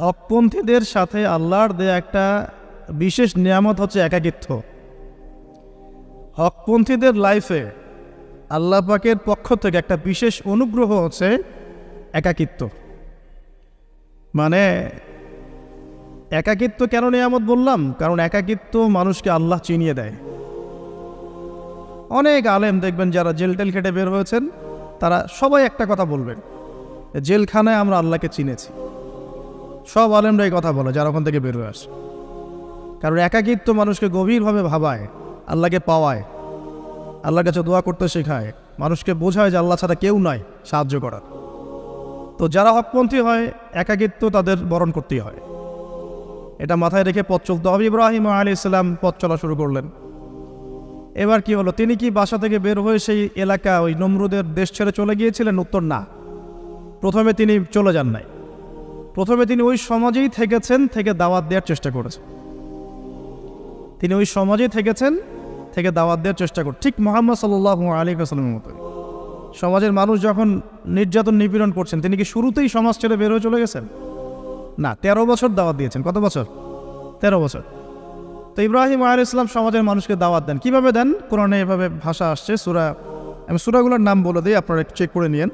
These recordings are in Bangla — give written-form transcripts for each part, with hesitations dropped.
হকপন্থীদের সাথে আল্লাহর দেয়া একটা বিশেষ নিয়ামত হচ্ছে একাকিত্ব। হকপন্থীদের লাইফে আল্লাহ পাকের পক্ষ থেকে একটা বিশেষ অনুগ্রহ হচ্ছে একাকিত্ব। মানে একাকিত্ব কেন নিয়ামত বললাম? কারণ একাকিত্ব মানুষকে আল্লাহ চিনিয়ে দেয়। অনেক আলেম দেখবেন যারা জেল টেল খেটে বের হয়েছেন, তারা সবাই একটা কথা বলবেন, জেলখানায় আমরা আল্লাহকে চিনেছি। সব আলেমরা এই কথা বলে যারা ওখান থেকে বের হয়ে আসে। কারণ একাকিত্ব মানুষকে গভীরভাবে ভাবায়, আল্লাহকে পাওয়ায়, আল্লাহর কাছে দোয়া করতে শেখায়, মানুষকে বোঝায় যে আল্লাহ ছাড়া কেউ নাই সাহায্য করার। তো যারা হকপন্থী হয়, একাকিত্ব তাদের বরণ করতেই হয়। এটা মাথায় রেখে পথ চলতে হবে। ইব্রাহিম আলাইহিস সালাম পথ চলা শুরু করলেন। এবার কি হলো? তিনি কি বাসা থেকে বের হয়ে সেই এলাকা, ওই নমরুদের দেশ ছেড়ে চলে গিয়েছিলেন? উত্তর না। প্রথমে তিনি চলে যান নাই। প্রথমে তিনি ওই সমাজেই থেকেছেন, থেকে দাওয়াত দেওয়ার চেষ্টা করেছেন। তিনি ওই সমাজেই থেকেছেন, থেকে দাওয়াত দেওয়ার চেষ্টা করছেন। ঠিক মুহাম্মদ সাল্লাল্লাহু আলাইহি ওয়াসাল্লামের মতো। সমাজের মানুষ যখন নির্যাতন নিপীড়ন করছেন, তিনি কি শুরুতেই সমাজ ছেড়ে বের হয়ে চলে গেছেন? না, 13 বছর দাওয়াত দিয়েছেন। কত বছর? 13 বছর। তো ইব্রাহিম আলাইহিস সালাম সমাজের মানুষকে দাওয়াত দেন। কিভাবে দেন? কোরআনে এভাবে ভাষা আসছে। আমি সূরাগুলোর নাম বলে দিই, আপনারা চেক করে নিয়েন।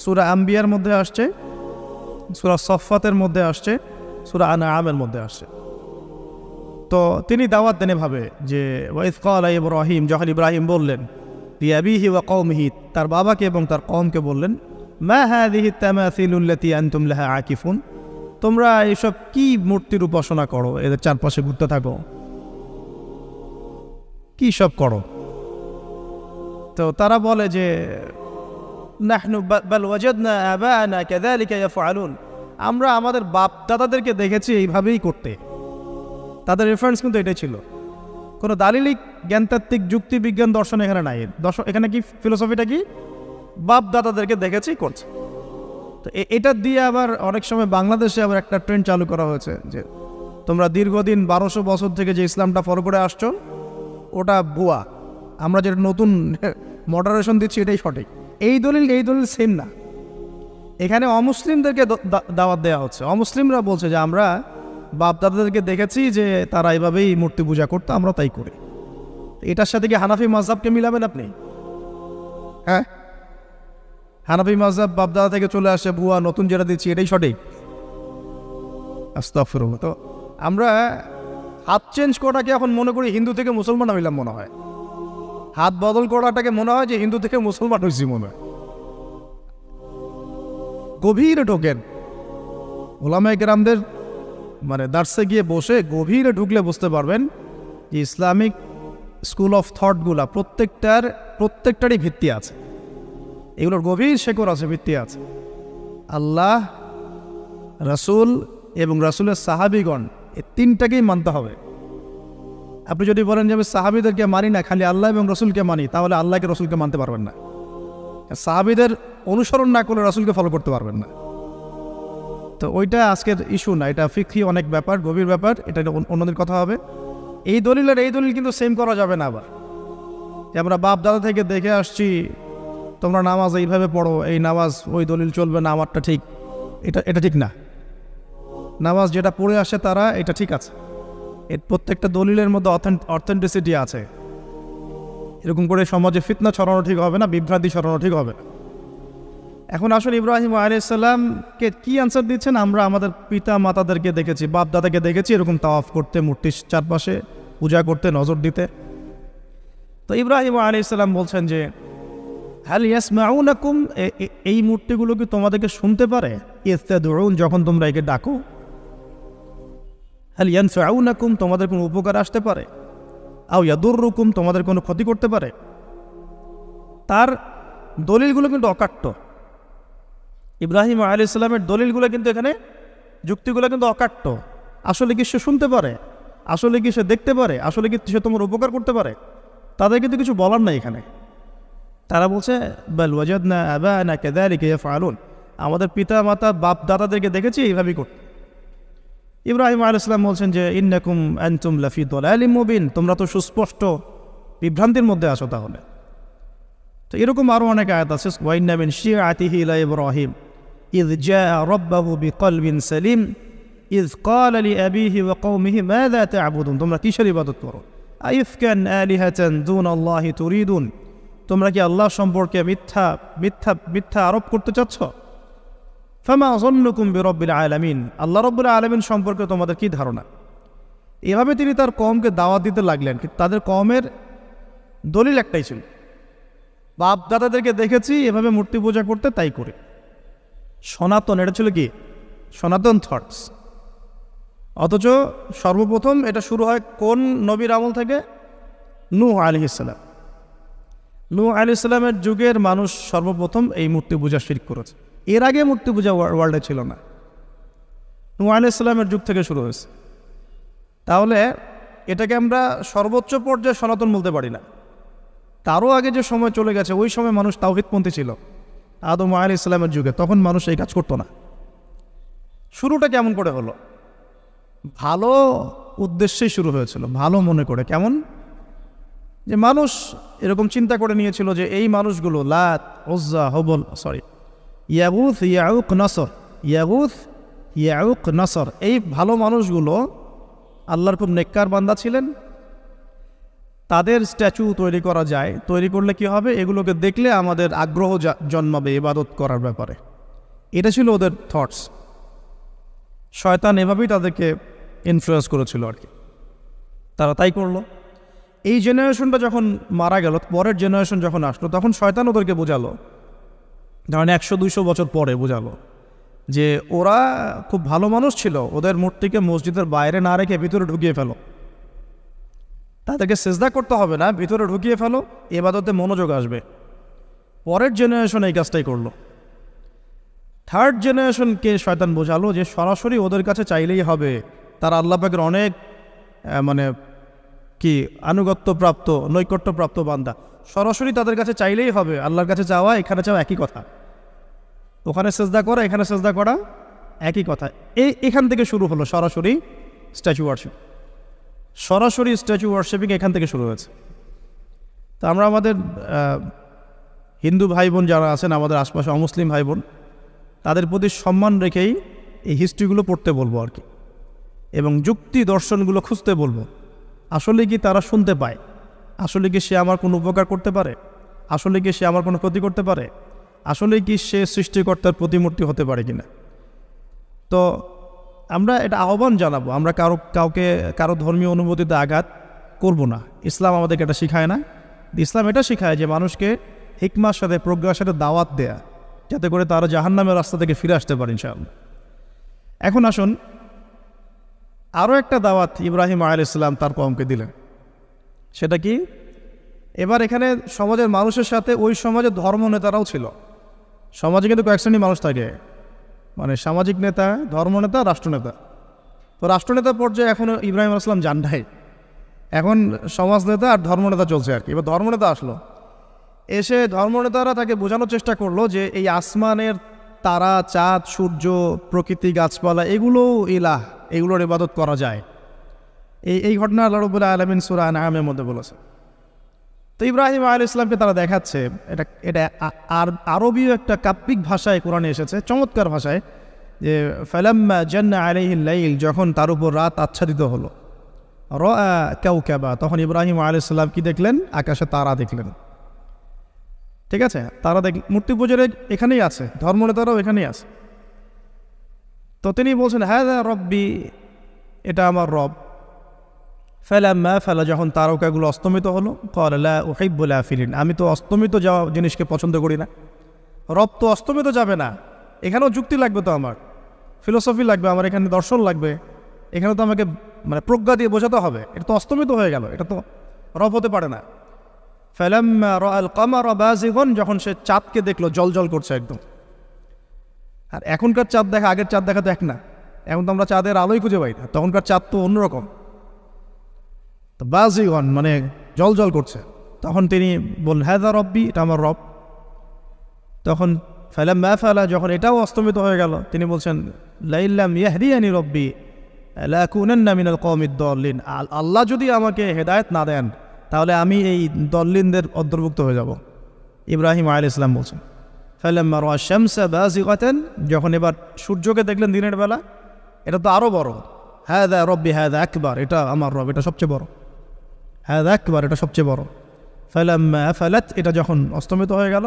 সূরা আম্বিয়ার মধ্যে আসছে, সূরা সফফাতের মধ্যে আসছে, সূরা আনআমের মধ্যে আসছে। তো তিনি দাওয়াত দেন এভাবে যে ওয়াইজ ক্বালা ইব্রাহিম, যখন ইব্রাহিম বললেন লিআবিহি ওয়া কওমিহি, তার বাবাকে এবং তার কওমকে বললেন, মা হাযিহি তামাসিলুল্লাতী আনতুম লাহা আকিফুন, তোমরা এইসব কি মূর্তির উপাসনা করো, এদের চারপাশে ঘুরতে থাকো, কি সব করো? তো তারা বলে যে নাহনু বাল ওয়াজাদনা আবানা কাযালিকা ইয়াফআলুন, আমরা আমাদের বাপ দাদাদেরকে দেখেছি এইভাবেই করতে। তাদের রেফারেন্স কিন্তু এটাই ছিল। কোনো দালিলিক জ্ঞানতাত্ত্বিক যুক্তি বিজ্ঞান দর্শন এখানে নাই। এখানে কি ফিলোসফিটা কি? বাপ দাদাদেরকে দেখেছি করছে। তো এটা দিয়ে আবার অনেক সময় বাংলাদেশে আবার একটা ট্রেন্ড চালু করা হয়েছে যে তোমরা দীর্ঘদিন 1200 বছর থেকে যে ইসলামটা ফলো করে আসছো ওটা ভুয়া, আমরা যেটা নতুন মডারেশন দিচ্ছি এটাই সঠিক। এই দলিল সেম না। এখানে অমুসলিমদেরকে দাওয়াত দেওয়া হচ্ছে। অমুসলিমরা বলছে যে আমরা বাপ দাদাদেরকে দেখেছি যে তারা এইভাবেই মূর্তি পূজা করতো, আমরা তাই করি। এটার সাথে কি হানাফি মাযহাবকে মিলাবেন আপনি? হ্যাঁ, হানাফি মাযহাব বাপ দাদা থেকে চলে আসে, ভুয়া, নতুন যেটা দিচ্ছি এটাই সঠিক। আস্তাগফিরুল্লাহ। তো আমরা হাত চেঞ্জ করাটাকে এখন মনে করি হিন্দু থেকে মুসলমান হইলাম মনে হয়। হাত বদল করাটাকে মনে হয় যে হিন্দু থেকে মুসলমান হয়েছি মনে হয়। গভীরে ঢোকেন ওলামায়ে কেরামদের মানে দার্সে গিয়ে বসে গভীরে ঢুকলে বুঝতে পারবেন যে ইসলামিক স্কুল অফ থটগুলা প্রত্যেকটারই ভিত্তি আছে। এগুলোর গভীর শেকড় আছে, ভিত্তি আছে। আল্লাহ, রাসূল এবং রাসূলের সাহাবীগণ, এই তিনটাকেই মানতে হবে। আপনি যদি বলেন যে আমি সাহাবীদেরকে মানি না, খালি আল্লাহ এবং রসুলকে মানি, তাহলে আল্লাহকে রসুলকে মানতে পারবেন না। সাহাবীদের অনুসরণ না করলে রসুলকে ফলো করতে পারবেন না। তো ওইটা আজকের ইস্যু না, এটা ফিকহি অনেক ব্যাপার, গভীর ব্যাপার, এটা অন্যদের কথা হবে। এই দলিল আর এই দলিল কিন্তু সেম করা যাবে না। আবার যে আমরা বাপ দাদা থেকে দেখে আসছি তোমরা নামাজ এইভাবে পড়ো, এই নামাজ ওই দলিল চলবে না, আমারটা ঠিক, এটা ঠিক না। নামাজ যেটা পড়ে আসে তারা এটা ঠিক আছে, এর প্রত্যেকটা দলিলের মধ্যে অথেন্টিসিটি আছে। এরকম করে সমাজে ফিতনা ছড়ানো ঠিক হবে না, বিভ্রান্তি ছড়ানো ঠিক হবে না। এখন আসলে ইব্রাহিম আলাইহিস সালামকে কি আনসার দিচ্ছেন? আমরা আমাদের পিতা মাতাদেরকে দেখেছি, বাপ দাদাকে দেখেছি এরকম তাওয়াফ করতে, মূর্তির চারপাশে পূজা করতে, নজর দিতে। তো ইব্রাহিম আলাইহিস সালাম বলছেন যে হাল ইয়াসমাউনাকুম, এই মূর্তিগুলো কি তোমাদেরকে শুনতে পারে? ইস্তাদউন, যখন তোমরা একে ডাকো। হাল ইয়ানফাউনাকুম, তোমাদের কোনো উপকার আসতে পারে? আও ইয়াদুররুকুম, তোমাদের কোনো ক্ষতি করতে পারে? তার দলিলগুলো কিন্তু অকাট্য। ইব্রাহিম আলাইহিস সালামের দলিলগুলো কিন্তু এখানে, যুক্তিগুলো কিন্তু অকাট্য। আসলে কি সে শুনতে পারে? আসলে কি সে দেখতে পারে? আসলে কি সে তোমার উপকার করতে পারে? তাদের কিন্তু কিছু বলার নাই এখানে। তারা বলছে বাল ওয়াজাদনা আবানা কাযালিকা ইয়াফআলুন, আমাদের পিতা মাতা বাপ দাদাদেরকে দেখেছি এইভাবেই করতে। ইব্রাহিম আলাইহিস সালাম বলছেন যে ইন্নাকুম আনতুম লাফি দালালিম মুবিন, তোমরা তো সুস্পষ্ট বিভ্রান্তির মধ্যে আছো তাহলে। তো এরকম আরও অনেক আয়াত আছে। ওয়াইন্না মিন শিআতিহি লা ইব্রাহিম, ইয জাআ রাব্বাহু বিকলবিন সালিম ইয ক্বালা লিআবিহি ওয়া কওমিহি মাযা তা'বুদুন, তোমরা কিসের ইবাদত করো? আইফকান আলিহাতান দুনাল্লাহি তুরিদুন, তোমরা কি আল্লাহ সম্পর্কে মিথ্যা মিথ্যা মিথ্যা আরোপ করতে চাচ্ছ? ফামা যন্নুকুম বিরাব্বিল আলামিন, আল্লাহ রাব্বুল আলামিন সম্পর্কে তোমাদের কি ধারণা? এভাবে তিনি তার কওমকে দাওয়াত দিতে লাগলেন। কিন্তু তাদের কওমের দলিল একটাই ছিল, বাপ দাদাদেরকে দেখেছি এভাবে মূর্তি পূজা করতে, তাই করে। সনাতন, এটা ছিল কি সনাতন থটস। অথচ সর্বপ্রথম এটা শুরু হয় কোন নবীর আমল থেকে? নূহ আলাইহিস সালাম। নূহ আলাইহিস সালামের যুগের মানুষ সর্বপ্রথম এই মূর্তি পূজা শিরক করেছে। এর আগে মূর্তি পূজা ওয়ার্ল্ডে ছিল না, নূহ আলাইহিস সালামের যুগ থেকে শুরু হয়েছে। তাহলে এটাকে আমরা সর্বোচ্চ পর্যায়ে সনাতন বলতে পারি না। তারও আগে যে সময় চলে গেছে, ওই সময় মানুষ তাওহীদপন্থী ছিল। আদম আলাইহিস সালামের যুগে তখন মানুষ এই কাজ করতো না। শুরুটা কেমন করে হলো? ভালো উদ্দেশ্যেই শুরু হয়েছিল, ভালো মনে করে। কেমন? যে মানুষ এরকম চিন্তা করে নিয়েছিল যে এই মানুষগুলো লাত, উজ্জা, হবল, ইয়াগুথ, ইয়াউক, নসর, ইয়াগুথ, ইয়াউক, নসর, এই ভালো মানুষগুলো আল্লাহর খুব নেককার বান্দা ছিলেন। তাদের স্ট্যাচু তৈরি করা যায়, তৈরি করলে কি হবে? এগুলোকে দেখলে আমাদের আগ্রহ জন্মাবে ইবাদত করার ব্যাপারে। এটা ছিল ওদের থটস। শয়তান এভাবেই তাদেরকে ইনফ্লুয়েন্স করেছিল আর কি, তারা তাই করলো। এই জেনারেশনটা যখন মারা গেল, পরের জেনারেশন যখন আসলো, তখন শয়তান ওদেরকে বোঝালো, ধরেন 100-200 বছর পরে বোঝালো যে ওরা খুব ভালো মানুষ ছিল, ওদের মূর্তিকে মসজিদের বাইরে না রেখে ভিতরে ঢুকিয়ে ফেলো, তাদেরকে সেজদা করতে হবে না, ভিতরে ঢুকিয়ে ফেলো, ইবাদতে মনোযোগ আসবে। পরের জেনারেশন এই কাজটাই করলো। থার্ড জেনারেশনকে শয়তান বোঝালো যে সরাসরি ওদের কাছে চাইলেই হবে, তারা আল্লাহ পাকের অনেক কি আনুগত্যপ্রাপ্ত, নৈকট্যপ্রাপ্ত বান্দা, সরাসরি তাদের কাছে চাইলেই হবে। আল্লাহর কাছে চাওয়া এখানে চাওয়া একই কথা, ওখানে সেজদা করা এখানে সেজদা করা একই কথা। এখান থেকে শুরু হলো সরাসরি স্ট্যাচু ওয়ার্শিপ। সরাসরি স্ট্যাচু ওয়ার্শিপিং এখান থেকে শুরু হয়েছে। তো আমরা আমাদের হিন্দু ভাই বোন যারা আছেন, আমাদের আশপাশে অমুসলিম ভাই বোন, তাদের প্রতি সম্মান রেখেই এই হিস্ট্রিগুলো পড়তে বলবো আর কি, এবং যুক্তি দর্শনগুলো খুঁজতে বলবো। আসলে কি তারা শুনতে পায়? আসলে কি সে আমার কোনো উপকার করতে পারে? আসলে কি সে আমার কোনো ক্ষতি করতে পারে? আসলে কি সে সৃষ্টিকর্তার প্রতিমূর্তি হতে পারে কিনা? তো আমরা এটা আহ্বান জানাবো, আমরা কারো ধর্মীয় অনুভূতিতে আঘাত করব না। ইসলাম আমাদেরকে এটা শিখায় না। ইসলাম এটা শিখায় যে মানুষকে হিকমার সাথে, প্রজ্ঞার সাথে দাওয়াত দেয়া, যাতে করে তারা জাহান্নামের রাস্তা থেকে ফিরে আসতে পারে ইনশাআল্লাহ। এখন আসুন, আরও একটা দাওয়াত ইব্রাহিম আলাইহিস সালাম তার কওমকে দিলেন। সেটা কি? এবার এখানে সমাজের মানুষের সাথে ওই সমাজের ধর্ম নেতারাও ছিল। সমাজে কিন্তু কয়েক শ্রেণীর মানুষ থাকে, মানে সামাজিক নেতা, ধর্মনেতা, রাষ্ট্রনেতা। তো রাষ্ট্রনেতা পর্যায়ে এখনও ইব্রাহিম আলাইহিস সালাম যান নাই, এখন সমাজ নেতা আর ধর্মনেতা চলছে আর কি। এবার ধর্মনেতা আসলো, এসে ধর্মনেতারা তাকে বোঝানোর চেষ্টা করলো যে এই আসমানের তারা, চাঁদ, সূর্য, প্রকৃতি, গাছপালা, এগুলো ইলাহ, এগুলোর ইবাদত করা যায়। এই ঘটনা আল্লাহ রাব্বুল আলামিন সূরা আনআমের মধ্যে বলেছে। তো ইব্রাহিম আলাইহিস সালামকে তারা দেখাচ্ছে, এটা আরবীয় একটা কাব্যিক ভাষায় কোরআনে এসেছে, চমৎকার ভাষায়, যে ফালাম্মা জান্না আলাইহিল লাইল, যখন তার উপর রাত আচ্ছাদিত হলো, রাআ কাওকাবা, তখন ইব্রাহিম আলাইহিস সালাম কি দেখলেন? আকাশে তারা দেখলেন। ঠিক আছে, তারা মূর্তি পূজার এখানেই আছে, ধর্মনেতারাও এখানেই আছে। তো তিনি বলছেন হাযা রব্বি, এটা আমার রব। ফালাম্মা ফালা, যখন তারকাগুলো অস্তমিত হলো, ক্বালা লা উহিব্বুল আফিলিন, আমি তো অস্তমিত যাওয়া জিনিসকে পছন্দ করি না। রব তো অস্তমিত যাবে না, এখানেও যুক্তি লাগবে, তো আমার ফিলোসফি লাগবে, আমার এখানে দর্শন লাগবে, এখানে তো আমাকে মানে প্রজ্ঞা দিয়ে বোঝাতে হবে। এটা তো অস্তমিত হয়ে গেল, এটা তো রব হতে পারে না। ফালাম্মা রাআল কামারা বাযিগান, যখন সে চাঁদকে দেখলো জলজল করছে একদম। আর এখনকার চাঁদ দেখা আগের চাঁদ দেখা তো এক না, এখন তো আমরা চাঁদের আলোই খুঁজে পাই না, তখনকার চাঁদ তো অন্যরকম। তো বাযিগান মানে জলজল করছে, তখন তিনি বললেন হাযা রব্বি, এটা আমার রব। তখন ফালাম্মা ফালা, যখন এটাও অস্তমিত হয়ে গেল, তিনি বলছেন লাইল্লাম ইয়াহদিয়ানি রব্বি লাকুনান্না মিনাল কওমিদ দাল্লিন, আল্লাহ যদি আমাকে হেদায়েত না দেন তাহলে আমি এই দল্লিনদের অন্তর্ভুক্ত হয়ে যাব। ইব্রাহিম আলাইহিস সালাম বলছেন ফালাম্মা রাআ শামসা বাযিগাতান, যখন এবার সূর্যকে দেখলেন দিনের বেলা, এটা তো আরও বড়, হাযা রব্বি হাযা আকবার, এটা আমার রব, এটা সবচেয়ে বড়, হাযা আকবার, এটা সবচেয়ে বড়। ফালাম্মা আফালাত, এটা যখন অস্তমিত হয়ে গেল,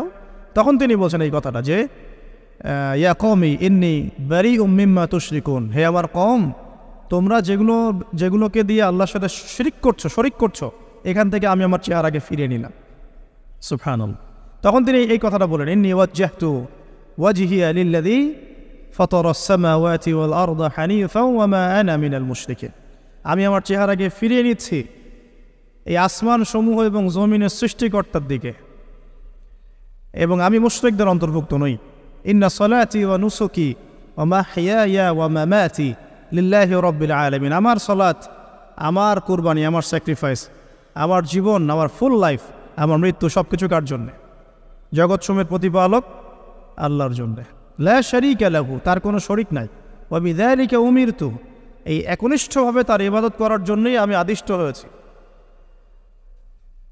তখন তিনি বলছেন এই কথাটা যে ইয়া কওমি ইন্নী বারিউম মিম্মা তুশরিকুন, হে আমার কওম, তোমরা যেগুলোকে দিয়ে আল্লাহর সাথে শরিক করছো, এখান থেকে আমি আমার চেহারাকে ফিরিয়ে নিলাম। সুবহানাল্লাহ। তখন তিনি এই কথাটা বলেন, ইন্নী ওয়াজ্জাহতু ওয়াজহিয়া লিল্লাযী ফাতারাস সামাওয়াতি ওয়াল আরদা হানিফাও ওয়া মা আনা মিনাল মুশরিকিন, আমি আমার চেহারাকে ফিরিয়ে নিচ্ছি এই আসমান সমূহ এবং জমিনের সৃষ্টিকর্তার দিকে, এবং আমি মুশরিকদের অন্তর্ভুক্ত নই। ইন্না সলাতি ওয়া নুসুকি ওয়া মাহইয়ায়া ওয়া মামাতি লিল্লাহি রাব্বিল আলামিন, আমার সলাত, আমার কুরবানি, আমার স্যাক্রিফাইস, আমার জীবন, আমার ফুল লাইফ, আমার মৃত্যু, সব কিছু কার জন্যে? জগৎসমূহের প্রতিপালক আল্লাহর জন্যে। লা শারীকা লাহু, তার কোনো শরিক নাই। ওয়া বিযালিকা উমিরতু, এই একনিষ্ঠভাবে তার ইবাদত করার জন্যই আমি আদিষ্ট হয়েছি।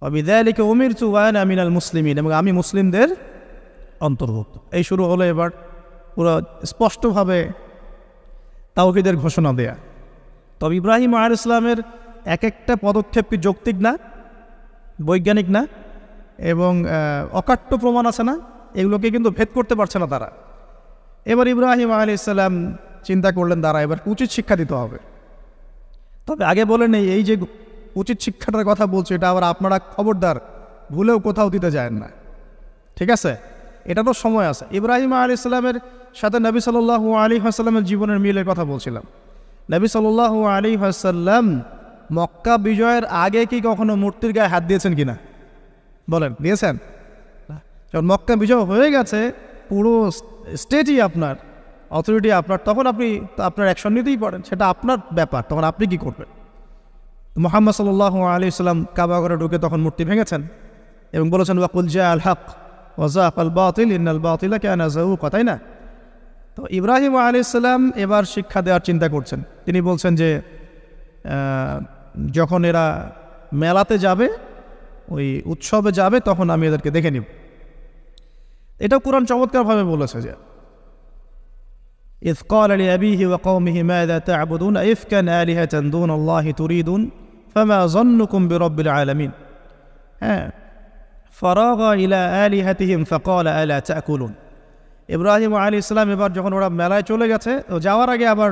ওয়া বিযালিকা উমিরতু ওয়া আনা মিনাল মুসলিমিন, এবং আমি মুসলিমদের অন্তর্ভুক্ত। এই শুরু হলো এবার পুরো স্পষ্টভাবে তাওহীদের ঘোষণা দেয়া। তবে ইব্রাহিম আলাইহিস সালামের এক একটা পদক্ষেপ কি যৌক্তিক না, বৈজ্ঞানিক না, এবং অকাট্য প্রমাণ আছে না, এগুলোকে কিন্তু ভেদ করতে পারছে না তারা। এবার ইব্রাহিম আলাইহিস সালাম চিন্তা করলেন, তারা এবার উচিত শিক্ষা দিতে হবে। তবে আগে বলে নেই, এই যে উচিত শিক্ষাটার কথা বলছে, এটা আবার আপনারা খবরদার ভুলেও কোথাও দিতে যায় না, ঠিক আছে? এটা তো সময় আছে। ইব্রাহিম আলাইহিস সালামের সাথে নবী সাল্লাল্লাহু আলাইহি ওয়াসাল্লামের জীবনের মিলের কথা বলছিলাম। নবী সাল্লাল্লাহু আলাইহি ওয়াসাল্লাম মক্কা বিজয়ের আগে কি কখনো মূর্তির গায়ে হাত দিয়েছেন কিনা বলেন? দিয়েছেন? যখন মক্কা বিজয় হয়ে গেছে, পুরো স্টেটই আপনার, অথরিটি আপনার, তখন আপনি আপনার অ্যাকশন নিতেই পারেন, সেটা আপনার ব্যাপার, তখন আপনি কি করবেন? মুহাম্মদ সাল্লাল্লাহু আলাইহি ওয়াসাল্লাম কাবা ঘরে ঢুকে তখন মূর্তি ভেঙেছেন এবং বলেছেন ওয়াকুল জাআল হক ওয়া যাকাল বাতিল ইন্নাল বাতিলা কানা যাহুকা, তাই না? তো ইব্রাহিম আলাইহিস সালাম এবার শিক্ষা দেওয়ার চিন্তা করছেন। তিনি বলছেন যে যখন এরা মেলাতে যাবে, ওই উৎসবে যাবে, তখন আমি এদেরকে দেখে নিব। এটাও কুরআন চমৎকারভাবে বলেছে যে ইয ক্বালা লিআবিহি ওয়া কওমিহি মাযা তা'বুদুন আইফকান আলিহাতান দুনাল্লাহি তুরিদুন ফামা যান্নুকুম বিরাব্বিল আলামিন। হ্যাঁ, ফারাগা ইলা আলিহাতিহিম ফাকালা আলা তা'কুলুন। ইব্রাহিম আলাইহিস সালাম এবার যখন ওরা মেলায় চলে গেছে, যাওয়ার আগে আবার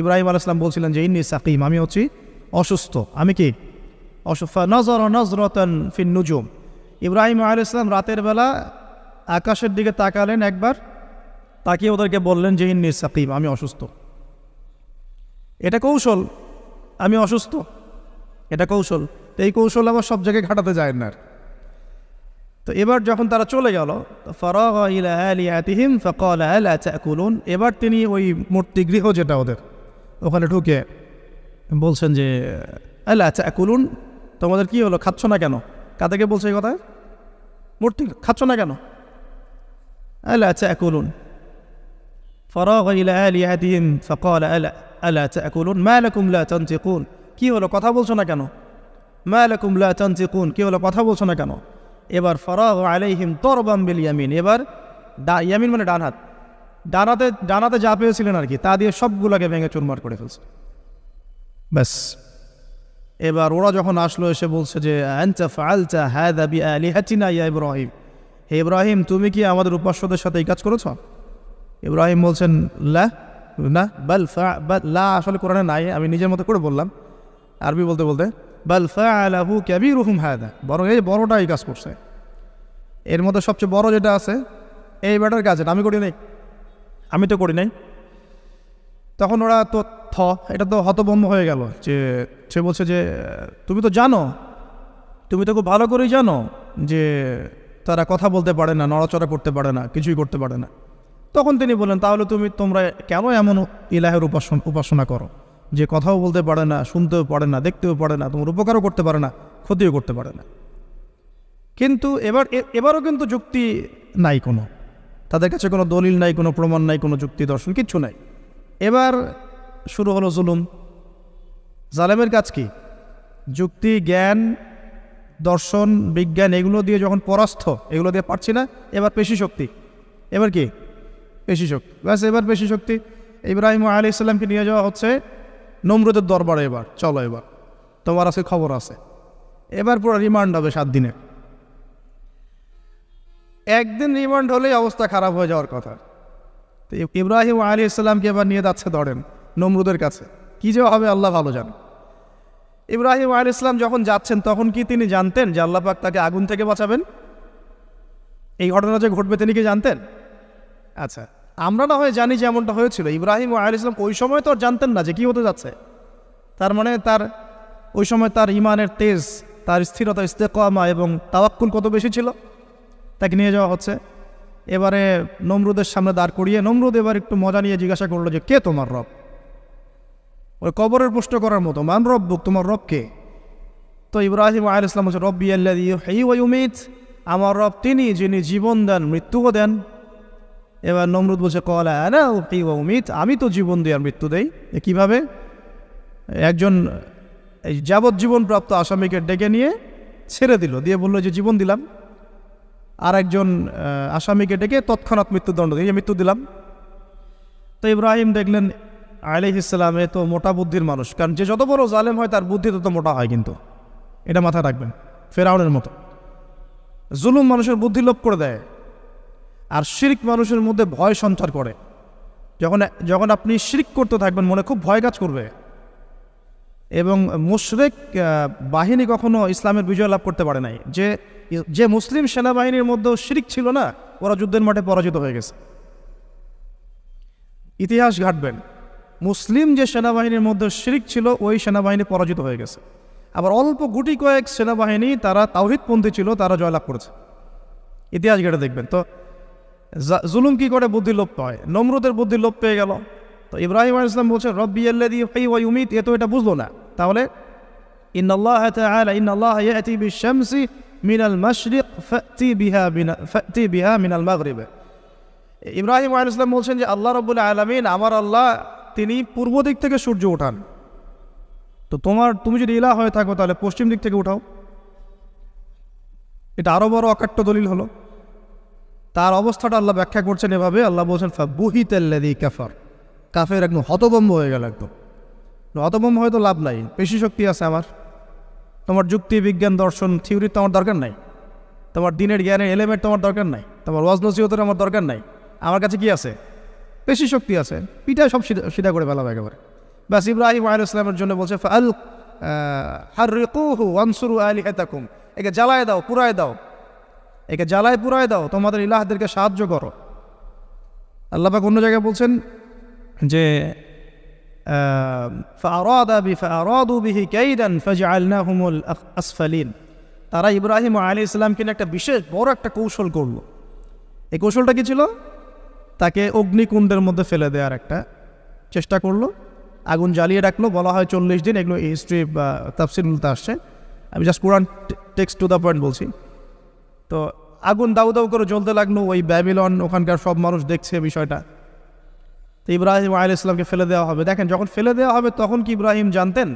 ইব্রাহিম আলাইহিস সালাম বলছিলেন যে ইন্নী সাকিম, আমি হচ্ছি অসুস্থ। আমি কি অসুস্থ? নাযারা নাযরাতান ফিন নুজুম, ইব্রাহিম আলাইহিস সালাম রাতের বেলা আকাশের দিকে তাকালেন একবার, তাকিয়ে ওদেরকে বললেন যে ইন্নী সাকিম, আমি অসুস্থ। এটা কৌশল, আমি অসুস্থ, এটা কৌশল। তো এই কৌশল আবার সব জায়গায় ঘাটাতে যায় না। তো এবার যখন তারা চলে গেল, ফারাগা ইলা আলিহাতিহিম ফাকালা আলা তা'কুলুন, এবার তিনি ওই মূর্তি গৃহ যেটা ওদের, ওখানে ঢুকে বলছেন যে আলা তা'কুলুন, তোমাদের কি হলো, খাচ্ছ না কেন? কাদেরকে বলছে এই কথা? মূর্তি, খাচ্ছ না কেন? আলা তা'কুলুন। ফারাগা ইলা আলিহাতিহিম ফাকালা আলা তা'কুলুন মা লাকুম লা তানতিকুন, কি হলো, কথা বলছো না কেন? মা লাকুম লা তানতিকুন, কি হলো, কথা বলছো না কেন? এবার ফারাগা আলাইহিম দরবাম বিল ইয়ামিন, এবার ইয়ামিন মানে ডান হাত, ডানাতে যা পেয়েছিলেন আর কি, তা দিয়ে সবগুলোকে ভেঙে চুরমার করে ফেলছে। ব্যাস, এবার ওরা যখন আসলো, এসে বলছে যে আনতা ফাআলতা হাযা বিআলিহাতিনা ইয়া ইব্রাহিম, হে ইব্রাহিম, তুমি কি আমাদের উপাস্যদের সাথে এই কাজ করেছ? ইব্রাহিম বলছেন লা, না, লা আসলে কোরআনে নাই, আমি নিজের মতো করে বললাম আরবি বলতে বলতে। বাল ফাআলাহু কাবীরুহুম হাযা, বরং এই বড়টা এই কাজ করছে, এর মধ্যে সবচেয়ে বড় যেটা আছে এই ব্যাটার কাজ, আমি করি নাই, আমি তো করি নাই। তখন ওরা তো এটা তো হতভম্ব হয়ে গেল, যে সে বলছে যে তুমি তো জানো, তুমি তো খুব ভালো করেই জানো যে তারা কথা বলতে পারে না, নড়াচড়া করতে পারে না, কিছুই করতে পারে না। তখন তিনি বললেন, তাহলে তোমরা কেন এমন ইলাহের উপাসনা করো যে কথাও বলতে পারে না, শুনতেও পারে না, দেখতেও পারে না, তোমার উপকারও করতে পারে না, ক্ষতিও করতে পারে না? কিন্তু এবারও কিন্তু যুক্তি নাই কোনো, তাদের কাছে কোনো দলিল নাই, কোনো প্রমাণ নাই, কোনো যুক্তি দর্শন কিচ্ছু নাই। এবার শুরু হলো জুলুম। জালেমের কাজ কি? যুক্তি, জ্ঞান, দর্শন, বিজ্ঞান এগুলো দিয়ে যখন পরাস্ত, এগুলো দিয়ে পারছি না, এবার পেশি শক্তি, এবার কি পেশি শক্তি, ব্যাস এবার পেশি শক্তি। ইব্রাহিম আলাইহিস সালামকে নিয়ে যাওয়া হচ্ছে নমরুদের দরবারে। এবার চলো, এবার তোমার আছে খবর আছে। এবার পুরো রিমান্ড হবে 7 দিনে। একদিন রিমান্ড হলেই অবস্থা খারাপ হয়ে যাওয়ার কথা। তো ইব্রাহিম আলাইহিস সালামকে এবার নিয়ে যাচ্ছে ধরেন নমরুদের কাছে। কি যে হবে আল্লাহ ভালো জানেন। ইব্রাহিম আলাইহিস সালাম যখন যাচ্ছেন তখন কি তিনি জানতেন যে আল্লাহ পাক তাকে আগুন থেকে বাঁচাবেন? এই ঘটনা যে ঘটবে তিনি কি জানতেন? আচ্ছা, আমরা না হয় জানি যে এমনটা হয়েছিল। ইব্রাহিম আলাইহিস সালাম ওই সময় তো আর জানতেন না যে কী হতে যাচ্ছে। তার মানে তার ওই সময় তার ইমানের তেজ, তার স্থিরতা, ইস্তেকামা এবং তাওয়াক্কুল কত বেশি ছিল। তাকে নিয়ে যাওয়া হচ্ছে। এবারে নমরুদের সামনে দাঁড় করিয়ে নমরুদ এবার একটু মজা নিয়ে জিজ্ঞাসা করলো যে কে তোমার রব? ওই কবরের প্রশ্ন করার মতো, মান রব্বুক, তোমার রব কে? তো ইব্রাহিম আলাইহিস সালাম বলছে রব্বি আল্লাযী ইউহয়ী ওয়া ইউমীত, আমার রব তিনি যিনি জীবন দেন মৃত্যুও দেন। এবার নমরুদ বলছে ক্বালা আনা উহয়ী ওয়া উমীত, আমি তো জীবন দিই আর মৃত্যু দেই। কীভাবে? একজন এই যাবজ্জীবনপ্রাপ্ত আসামিকে ডেকে নিয়ে ছেড়ে দিল, দিয়ে বললো যে জীবন দিলাম। আর একজন আসামিকে ডেকে তৎক্ষণাৎ মৃত্যুদণ্ড দিয়ে মৃত্যু দিলাম। তো ইব্রাহিম দেখলেন আলাইহিস সালাম এ তো মোটা বুদ্ধির মানুষ, কারণ যে যত বড় জালেম হয় তার বুদ্ধি তত মোটা হয়, কিন্তু এটা মাথায় রাখবেন। ফেরাউনের মতো জুলুম মানুষের বুদ্ধি লোপ করে দেয়, আর শিরক মানুষের মধ্যে ভয় সঞ্চার করে। যখন আপনি শিরক করতে থাকবেন মনে খুব ভয় কাজ করবে। এবং মুশরিক বাহিনী কখনো ইসলামের বিজয় লাভ করতে পারে নাই। যে মুসলিম সেনাবাহিনীর মধ্যেও শিরক ছিল না, ওরা যুদ্ধের মাঠে পরাজিত হয়ে গেছে। ইতিহাস ঘাটবেন, মুসলিম যে সেনাবাহিনীর মধ্যে শিরক ছিল ওই সেনাবাহিনী পরাজিত হয়ে গেছে। আবার অল্প গুটি কয়েক সেনাবাহিনী তারা তাওহীদপন্থী ছিল, তারা জয়লাভ করেছে। ইতিহাস ঘেটে দেখবেন। তো জুলুম কি করে বুদ্ধি লোপ পায়? নমরুদের বুদ্ধি লোপ পেয়ে গেল। তো ইব্রাহিম আলাইহিস সালাম বলছেন রব্বি আল্লাযী ইউহয়ী ওয়া ইউমীত, এ তো এটা বুঝলো না। তাহলে ইন্নাল্লাহা তাআলা ইন্নাল্লাহা ইয়াতি বিশ-শামসি মিনাল মাশরিক ফাতি বিহা মিনাল মাগরিব। ইব্রাহিম আলাইহিস সালাম বলছেন যে আল্লাহ রাব্বুল আলামিন, আমার আল্লাহ, তিনি পূর্ব দিক থেকে সূর্য ওঠান। তো তুমি যদি ইলাহ হয়ে থাকো তাহলে পশ্চিম দিক থেকে উঠাও। এটা আরো বড় অকাট্য দলিল হলো। তার অবস্থাটা আল্লাহ ব্যাখ্যা করছেন এভাবে, আল্লাহ বলছেন ফাবুহিতাল্লাযী কাফার, কাফের একদম হতভম্ব হয়ে গেল। একদম হতভম্ব হয়তো লাভ নাই, পেশি শক্তি আছে আমার। তোমার যুক্তি, বিজ্ঞান, দর্শন, থিওরি তো আমার দরকার নাই। তোমার দিনের জ্ঞানের এলিমেন্ট তোমার দরকার নাই। তোমার ওয়াজ নসিহতের আমার দরকার নাই। আমার কাছে কি আছে? পেশি শক্তি আছে। পিঠায় সব সিধা করে ফেলা হয় একেবারে। ব্যাস ইব্রাহিম আলাইহিস সালামের জন্য বলছে ফাল হাররিকুহু ওয়ানসুরু আলিহাতাকুম, একে জ্বালায় দাও, পুরায় দাও, একে জ্বালায় পুরায় দাও, তোমাদের ইলাহদেরকে সাহায্য করো। আল্লাহ পাক অন্য জায়গায় বলছেন যে ফাআরাদু বিহি কাইদান ফাজআলনাহুমুল আসফালিন, তারা ইব্রাহিম আলাইহিস সালামকে একটা বিশেষ বড় একটা কৌশল করলো। এই কৌশলটা কি ছিল? তাকে অগ্নিকুণ্ডের মধ্যে ফেলে দেওয়ার একটা চেষ্টা করলো, আগুন জ্বালিয়ে রাখলো। বলা হয় 40 দিন, এগুলো হিস্ট্রি বা তাফসীরগুলোতে আসছে। আমি just Quran text to the point বলছি। তো আগুন দাউ দাউ করে জ্বলতে লাগলো। ওই ব্যাবিলন, ওখানকার সব মানুষ দেখছে বিষয়টা। তো ইব্রাহিম আলাইহিস সালামকে ফেলে দেওয়া হবে। দেখেন, যখন ফেলে দেওয়া হবে তখন কি ইব্রাহিম জানতেন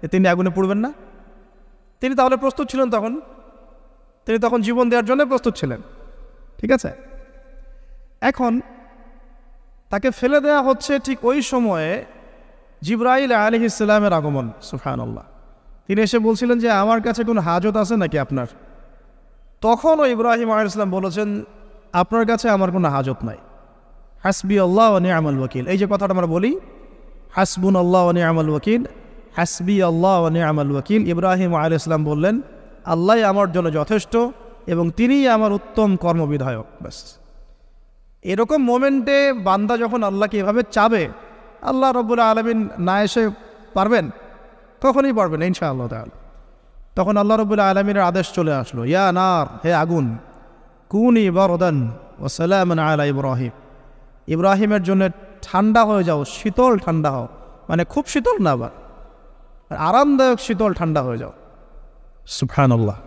যে তিনি আগুনে পুড়বেন না? তিনি তাহলে প্রস্তুত ছিলেন। তিনি তখন জীবন দেওয়ার জন্য প্রস্তুত ছিলেন। ঠিক আছে। এখন তাকে ফেলে দেওয়া হচ্ছে, ঠিক ওই সময়ে জিবরাইল আলাইহিস সালামের আগমন। সুবহানাল্লাহ। তিনি এসে বলছিলেন যে আমার কাছে কোনো হাজত আছে নাকি আপনার? তখনও ইব্রাহিম আলাইহিস সালাম বলেছেন আপনার কাছে আমার কোনো হাজত নাই। হাসবি আল্লাহ ওয়া নি'মাল ওয়াকিল, এই যে কথাটা আমরা বলি, হাসবুন আল্লাহ ওয়া নি'মাল ওয়াকিল, হাসবি আল্লাহ ওয়া নি'মাল ওয়াকিল। ইব্রাহিম আলাইহিস সালাম বললেন আল্লাহ আমার জন্য যথেষ্ট এবং তিনিই আমার উত্তম কর্মবিধায়ক। ব্যাস। এরকম মোমেন্টে বান্দা যখন আল্লাহকে এভাবে চাবে, আল্লাহ রাব্বুল আলামিন না এসে পারবেন? কখনই পারবেন না ইনশাআল্লাহ তাআলা। তখন আল্লাহ রাব্বুল আলামিনের আদেশ চলে আসলো, ইয়া নার, হে আগুন, কুনি বারদান ওয়া সালামান আলা ইব্রাহিম, ইব্রাহিমের জন্য ঠান্ডা হয়ে যাও, শীতল ঠান্ডা হও। মানে খুব শীতল না, আবার আরামদায়ক শীতল ঠান্ডা হয়ে যাও। সুবহানাল্লাহ।